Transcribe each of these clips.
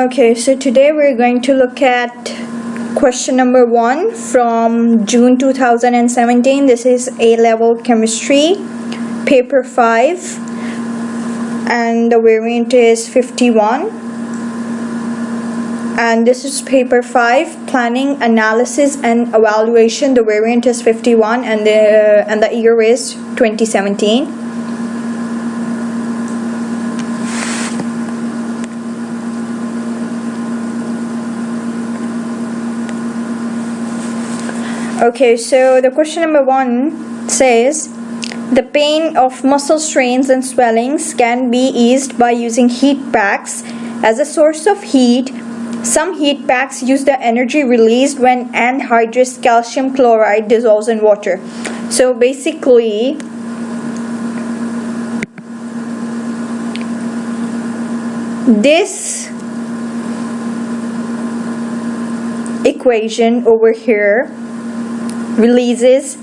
Okay, so today we're going to look at question number 1 from June 2017. This is A-level chemistry, paper 5, and the variant is 51. And this is paper 5, planning, analysis and evaluation. The variant is 51 and the year is 2017. Okay, so the question number 1 says, the pain of muscle strains and swellings can be eased by using heat packs as a source of heat. Some heat packs use the energy released when anhydrous calcium chloride dissolves in water. So basically, this equation over here releases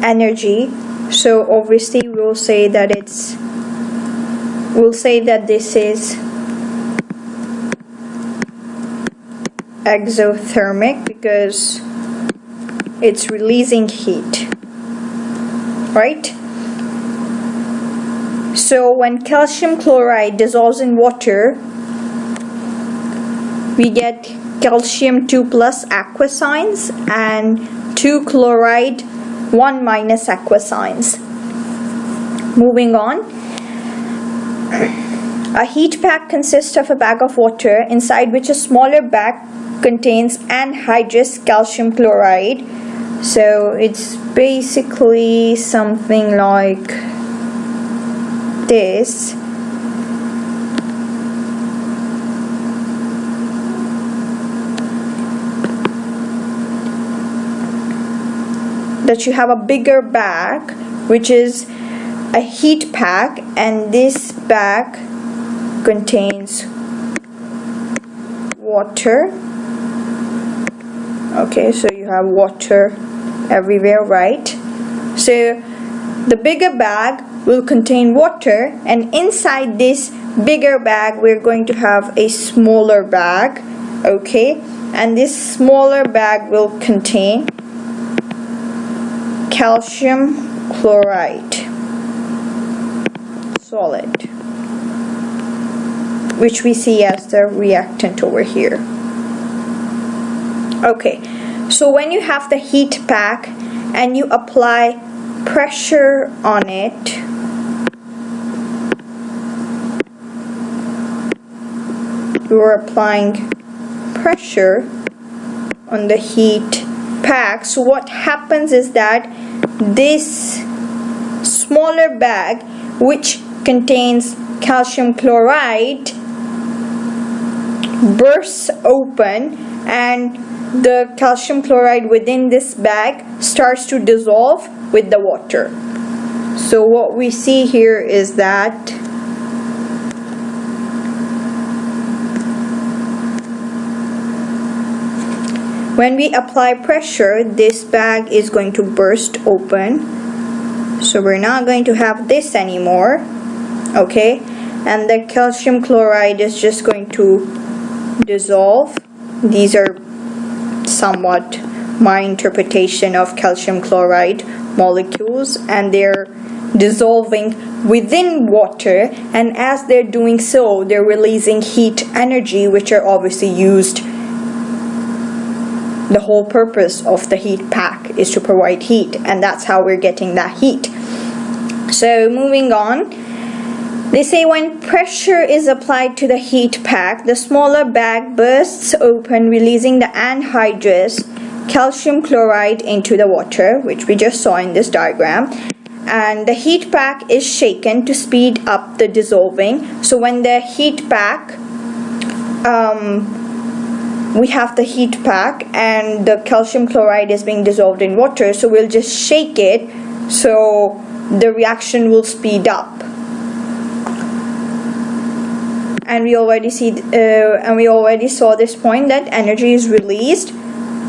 energy, so obviously we'll say that this is exothermic because it's releasing heat, right? So when calcium chloride dissolves in water, we get calcium 2 plus aqua signs and 2 chloride 1 minus aqua signs. Moving on, a heat pack consists of a bag of water inside which a smaller bag contains anhydrous calcium chloride. So it's basically something like this. That you have a bigger bag which is a heat pack, and this bag contains water. Okay, so you have water everywhere, right? So the bigger bag will contain water, and inside this bigger bag we're going to have a smaller bag. Okay, and this smaller bag will contain calcium chloride solid, which we see as the reactant over here. Okay, so when you have the heat pack and you apply pressure on it, you're applying pressure on the heat pack. So what happens is that this smaller bag, which contains calcium chloride, bursts open, and the calcium chloride within this bag starts to dissolve with the water. So what we see here is that when we apply pressure, this bag is going to burst open. So we're not going to have this anymore. Okay, and the calcium chloride is just going to dissolve. These are somewhat my interpretation of calcium chloride molecules, and they're dissolving within water, and as they're doing so, they're releasing heat energy, which are obviously used. The whole purpose of the heat pack is to provide heat, and that's how we're getting that heat. So moving on, they say when pressure is applied to the heat pack, the smaller bag bursts open, releasing the anhydrous calcium chloride into the water, which we just saw in this diagram. And the heat pack is shaken to speed up the dissolving. So when the heat pack we have the heat pack and the calcium chloride is being dissolved in water, so we'll just shake it so the reaction will speed up. And we already saw this point that energy is released,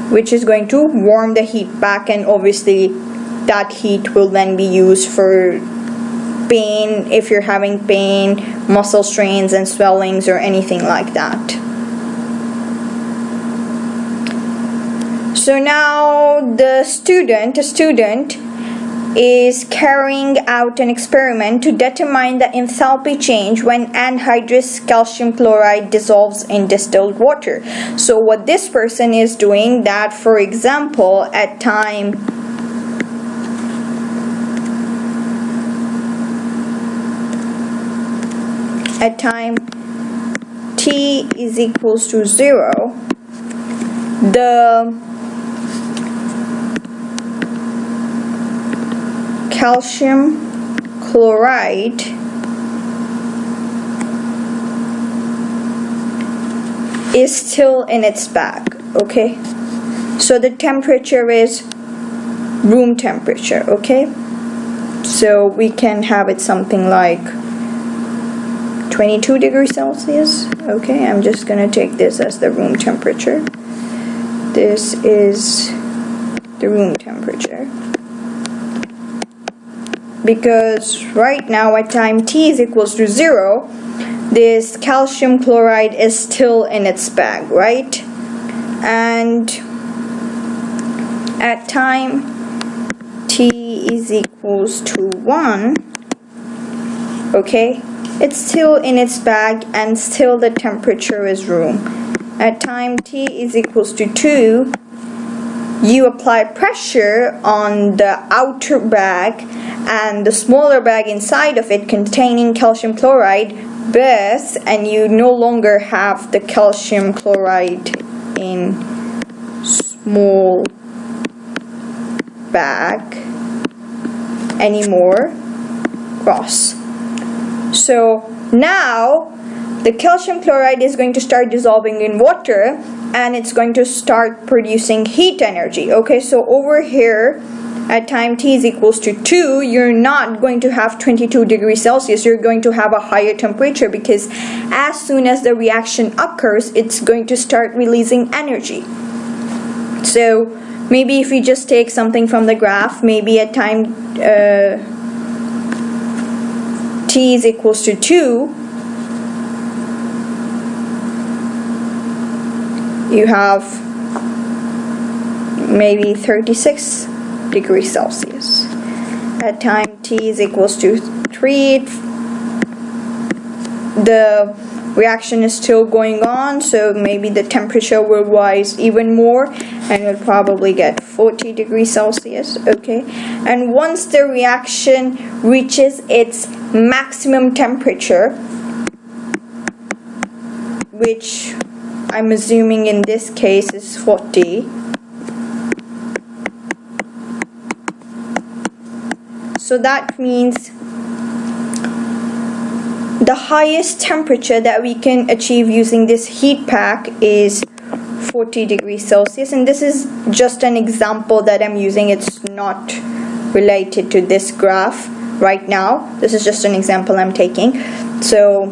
which is going to warm the heat pack, and obviously that heat will then be used for pain, if you're having pain, muscle strains and swellings or anything like that. So now the student is carrying out an experiment to determine the enthalpy change when anhydrous calcium chloride dissolves in distilled water. So what this person is doing, that for example at time t is equals to 0, the calcium chloride is still in its bag. Okay, so the temperature is room temperature. Okay, so we can have it something like 22 degrees Celsius. Okay, I'm just gonna take this as the room temperature. This is the room temperature, because right now at time t is equals to 0, this calcium chloride is still in its bag, right? And at time t is equals to 1, okay, it's still in its bag and still the temperature is room. At time t is equals to 2, you apply pressure on the outer bag and the smaller bag inside of it containing calcium chloride bursts, and you no longer have the calcium chloride in small bag anymore. Cross. So now the calcium chloride is going to start dissolving in water and it's going to start producing heat energy. Okay, so over here at time t is equals to 2, you're not going to have 22 degrees Celsius, you're going to have a higher temperature, because as soon as the reaction occurs, it's going to start releasing energy. So maybe if you just take something from the graph, maybe at time t is equals to 2, you have maybe 36 degrees Celsius. At time t is equals to 3, the reaction is still going on, so maybe the temperature will rise even more and you'll probably get 40 degrees Celsius. Okay, and once the reaction reaches its maximum temperature, which I'm assuming in this case is 40, so that means the highest temperature that we can achieve using this heat pack is 40 degrees Celsius, and this is just an example that I'm using. It's not related to this graph right now. This is just an example I'm taking. So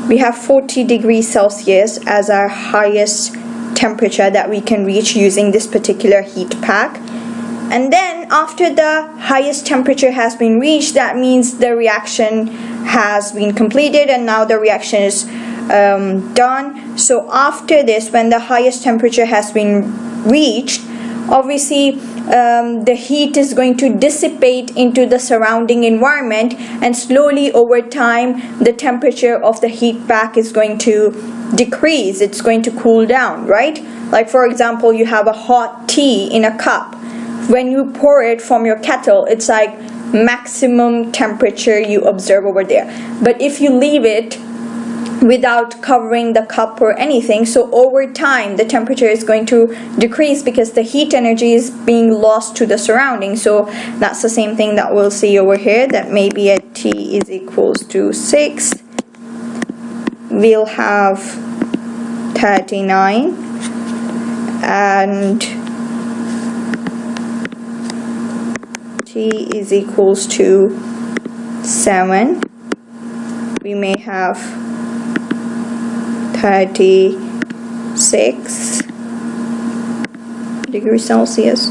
we have 40 degrees Celsius as our highest temperature that we can reach using this particular heat pack. And then after the highest temperature has been reached, that means the reaction has been completed and now the reaction is done. So after this, when the highest temperature has been reached, obviously the heat is going to dissipate into the surrounding environment, and slowly over time the temperature of the heat pack is going to decrease. It's going to cool down, right? Like for example, you have a hot tea in a cup. When you pour it from your kettle, it's like maximum temperature you observe over there. But if you leave it without covering the cup or anything, so over time the temperature is going to decrease because the heat energy is being lost to the surrounding. So that's the same thing that we'll see over here, that maybe at t is equals to 6, we'll have 39, and t is equals to 7, we may have 36 degrees Celsius,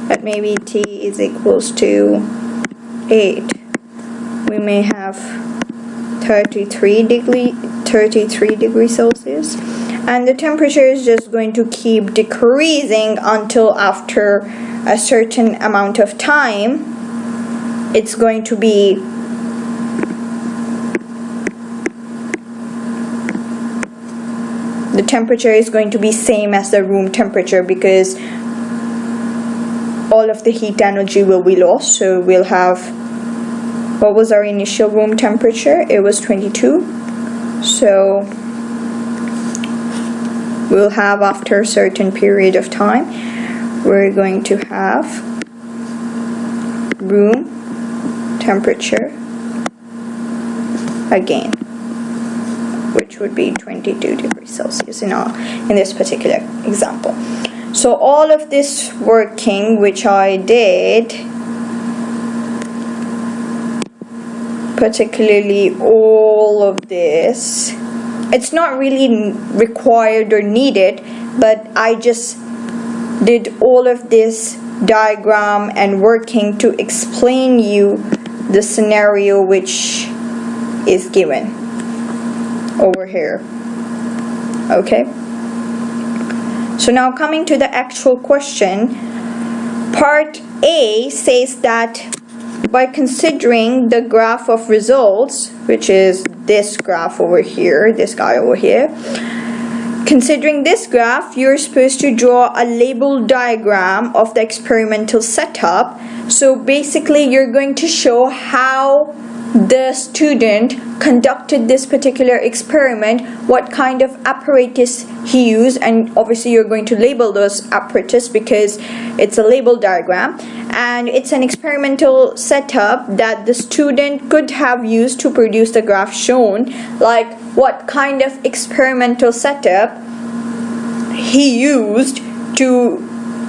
but maybe t is equals to 8, we may have 33 degrees Celsius, and the temperature is just going to keep decreasing until after a certain amount of time it's going to be the temperature is going to be same as the room temperature, because all of the heat energy will be lost. So we'll have, what was our initial room temperature? It was 22. So we'll have, after a certain period of time, we're going to have room temperature again, which would be 22 degrees Celsius in this particular example. So all of this working which I did, particularly all of this, it's not really required or needed, but I just did all of this diagram and working to explain you the scenario which is given over here. Okay, so now coming to the actual question, part A says that by considering the graph of results, which is this graph over here, this guy over here, considering this graph, you're supposed to draw a label diagram of the experimental setup. So basically you're going to show how the student conducted this particular experiment, what kind of apparatus he used, and obviously you're going to label those apparatus because it's a label diagram, and it's an experimental setup that the student could have used to produce the graph shown, like what kind of experimental setup he used to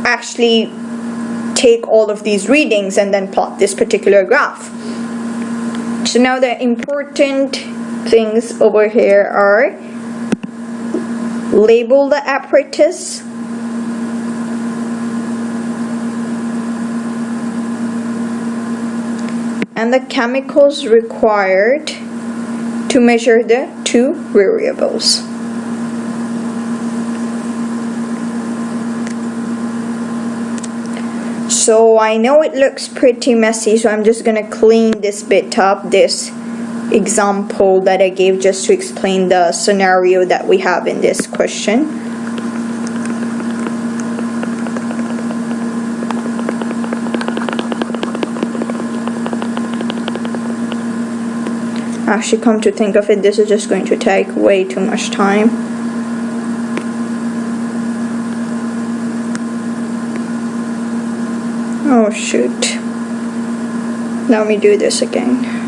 actually take all of these readings and then plot this particular graph. So now the important things over here are label the apparatus, and the chemicals required to measure the two variables. So I know it looks pretty messy, so I'm just gonna clean this bit up, this example that I gave just to explain the scenario that we have in this question. Actually, come to think of it, this is just going to take way too much time. Oh shoot, let me do this again.